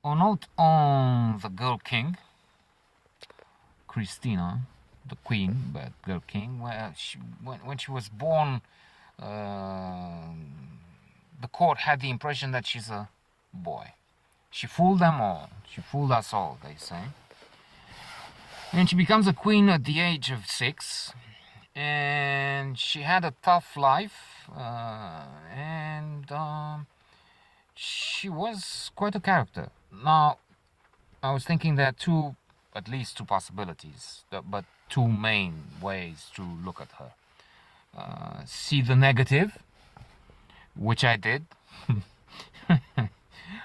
A note on the girl king, Kristina the Queen, but girl king. When she was born, uh, the court had the impression that she's a boy. She fooled them all. She fooled us all, they say. And she becomes a queen at the age of 6. And she had a tough life. And she was quite a character. Now, I was thinking there are at least two possibilities, but two main ways to look at her. See the negative, which I did,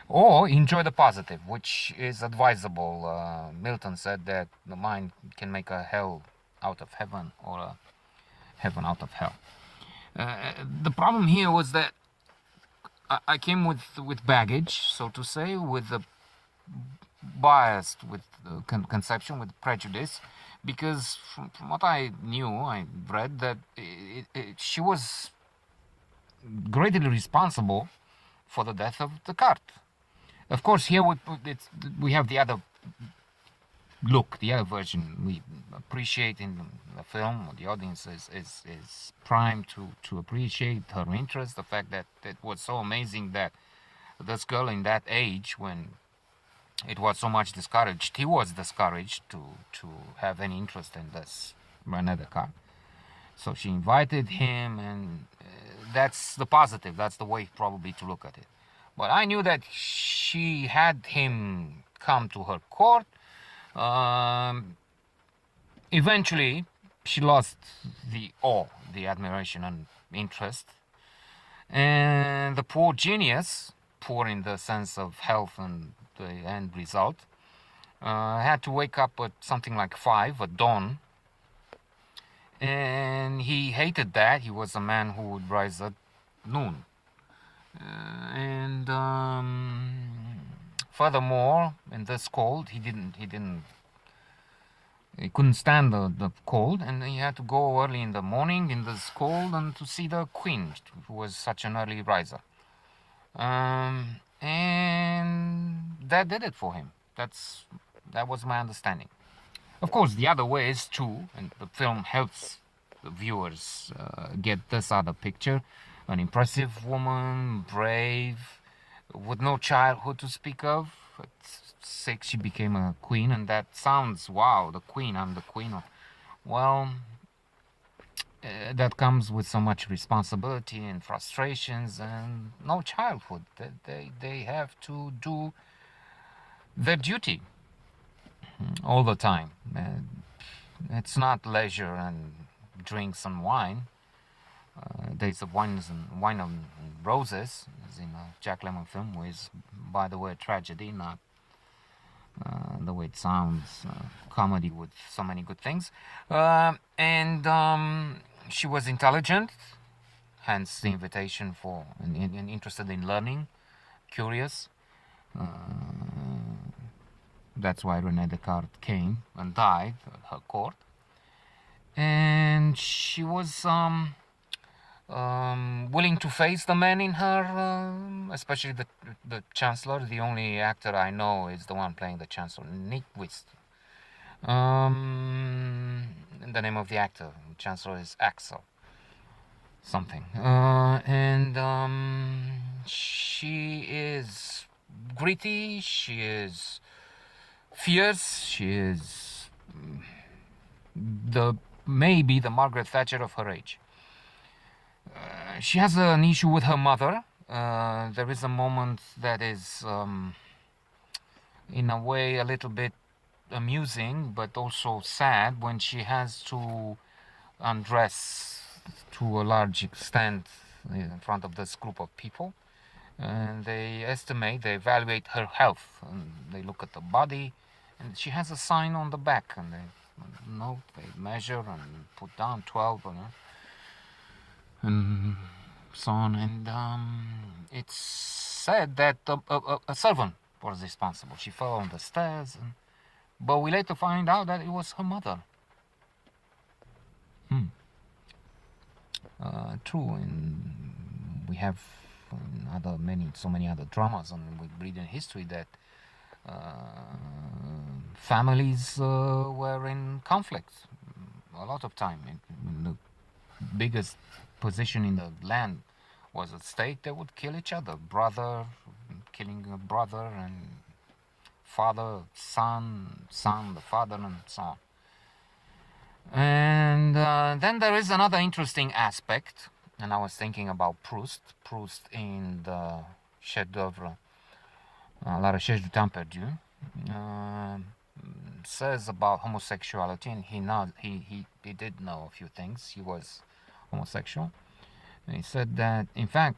or enjoy the positive, which is advisable. Milton said that the mind can make a hell out of heaven or a heaven out of hell. The problem here was that I came with baggage, so to say, with the biased with conception, with prejudice, because from what I knew, I read that she was greatly responsible for the death of Descartes. Of course, here we have the other look, the other version. We appreciate in the film, the audience is primed to appreciate her interest, the fact that it was so amazing that this girl in that age, when it was so much discouraged, he was discouraged to have any interest in this Rene Descartes. So she invited him, and that's the positive. That's the way probably to look at it. But I knew that she had him come to her court. Eventually, she lost the awe, the admiration and interest. And the poor genius, poor in the sense of health and the end result, had to wake up at something like 5 at dawn. And he hated that. He was a man who would rise at noon. And furthermore, in this cold, he couldn't stand the cold, and he had to go early in the morning in this cold and to see the queen, who was such an early riser. And that did it for him. That was my understanding. Of course, the other way is too, and the film helps the viewers get this other picture. An impressive woman, brave, with no childhood to speak of. At 6, she became a queen, and that sounds, wow, the queen, I'm the queen of... Well, that comes with so much responsibility and frustrations and no childhood. They have to do their duty all the time. It's not leisure and drinks and wine. Days of wine and roses, as in a Jack Lemmon film, which is, by the way, a tragedy, not the way it sounds, comedy with so many good things. And she was intelligent, hence the invitation for and interested in learning, curious. That's why Rene Descartes came and died at her court. And she was willing to face the man in her, especially the Chancellor. The only actor I know is the one playing the Chancellor, Nick Wist. The name of the actor, Chancellor, is Axel something. And she is gritty, she is fierce, she is maybe the Margaret Thatcher of her age. She has an issue with her mother. There is a moment that is, in a way, a little bit amusing, but also sad, when she has to undress to a large extent in front of this group of people. And they evaluate her health, and they look at the body, and she has a sign on the back, and they measure and put down 12 on her, and so on. And it's said that a servant was responsible. She fell on the stairs, but we later find out that it was her mother. True, and we have so many other dramas, and we read in history that families were in conflict a lot of time. The biggest position in the land was at stake. They would kill each other, brother killing a brother, and father, son, the father, and so on. And then there is another interesting aspect, and I was thinking about Proust. Proust in the chef-d'oeuvre, La Recherche du Temps Perdu, says about homosexuality, and he did know a few things. He was homosexual. And he said that, in fact,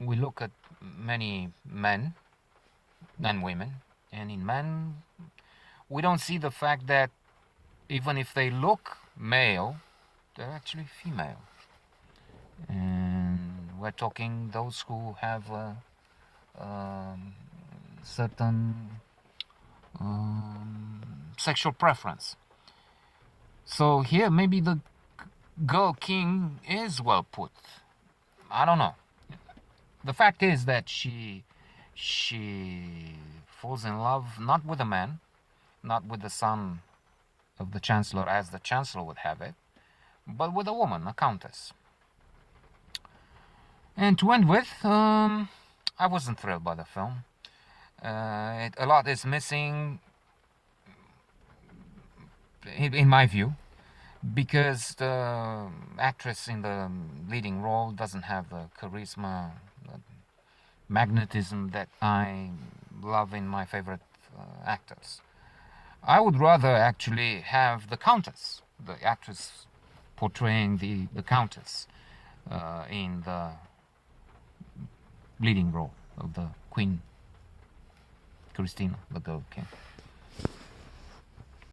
we look at many men and women, and in men, we don't see the fact that even if they look male, they're actually female. And we're talking those who have a certain sexual preference. So here, maybe the girl king is well put. I don't know. The fact is that she falls in love not with a man, not with the son of the chancellor as the chancellor would have it, but with a woman, a countess. And to end with, I wasn't thrilled by the film. A lot is missing, in my view, because the actress in the leading role doesn't have the charisma, the magnetism that I love in my favorite actors. I would rather actually have the countess, the actress portraying the countess in the leading role of the Queen, Kristina, the girl king.